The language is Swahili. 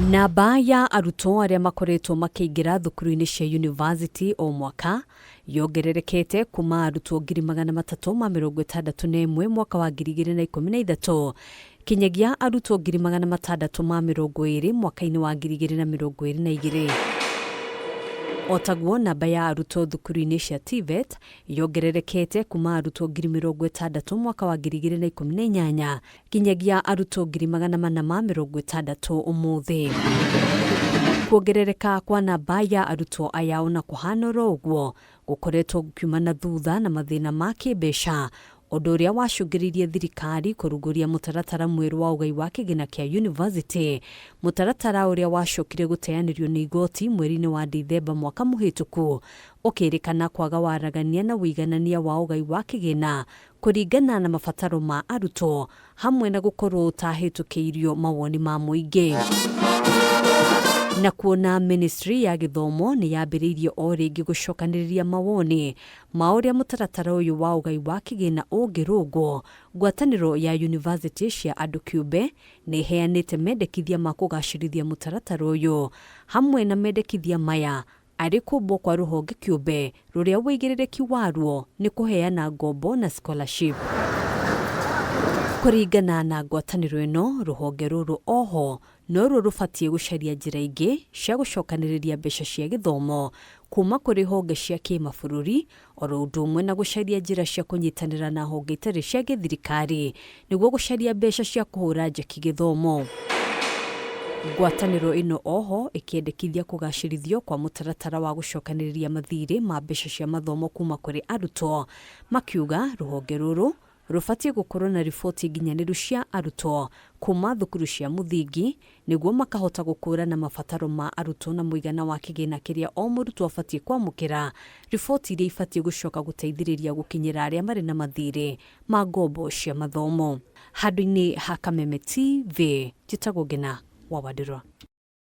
Namba ya arutwo aria makoretwo makiingira thukuru-ini cia university o mwaka yongererekete kuma arutwo 361 mwaka wa 2013 kinyagia arutwo 620 mwaka-ini wa 2022. Otaguo namba ya arutwo thukuru-ini cia TVET yongererekete kuma arutwo 60,000 mwaka wa 2018 kinyagia arutwo 460 umuthi. Kuongerereka kwa namba ya arutwo aya ona kuhana ũguo gukoretwo gukiumana thutha na mathina ma kimbeca, ũndũ ũrĩa wacũngĩrĩirie thirikari kũrugũria mũtaratara mwerũ wa ũgai wa kĩgĩna kĩa university, mũtaratara ũrĩa wacokire gũteanĩrio nĩ igoti mweri-inĩ wa Dithemba mwaka mũhĩtũku, ũkĩrĩkana kwaga waragania na ũiganania wa ũgai wa kĩgĩna kũringana na mabataro ma arutwo hamwe na gũkorwo ũtahĩtũkĩirio mawoni ma mũingĩ. Na kuona Ministry ya Gĩthomo nĩ yambĩrĩirie o rĩngĩ gũcokanĩrĩria mawoni ma ũrĩa mũtaratara ũyũ wa ũgai wa kĩgĩna ũngĩrũngwo, ngwatanĩro ya university cia andũ kĩũmbe nĩ ĩheanĩte mendekithia ma kũgacĩrithia mũtaratara ũyũ, hamwe na mendekithia maya arĩ kũmbwo kwa rũhonge kĩũmbe rũrĩa wĩigĩrĩrĩki waruo nĩ kũheana ngombo na scholarship. Kũringana na ngwatanĩro ĩno, rũhonge rũrũ oho no rũbatiĩ gũcaria njĩra ingĩ cia gũcokanĩrĩria mbeca cia gĩthomo kuma kũrĩ honge cia kĩmabũrũri, oro ũndũ ũmwe na gũcaria njĩra cia kũnyitanĩra na honge itarĩ cia gĩthirikari nĩguo gũcaria mbeca cia kũhũra njeki gĩthomo. Ngwatanĩro ĩno oho ĩkĩendekithia kũgacĩrithio kwa mũtaratara wa gũcokanĩrĩria mathirĩ ma mbeca cia mathomo kuma kũrĩ arutwo, makiuga rũhonge rũrũ rũbatiĩ gũkorwo na riboti nginyanĩru cia arutwo kuma thukuru cia mũthingi nĩguo makahota gũkũrana mabataro ma arutwo na mũigana wa kĩgĩna kĩrĩa o mũrutwo abatiĩ kwamũkĩra, riboti iria ibatiĩ gũcoka gũteithĩrĩria gũkinyĩra arĩa marĩ na mathirĩ ma ngombo cia mathomo. Handũ-inĩ ha Kameme TV, njĩtagwo Ngina wa Wadĩrwa.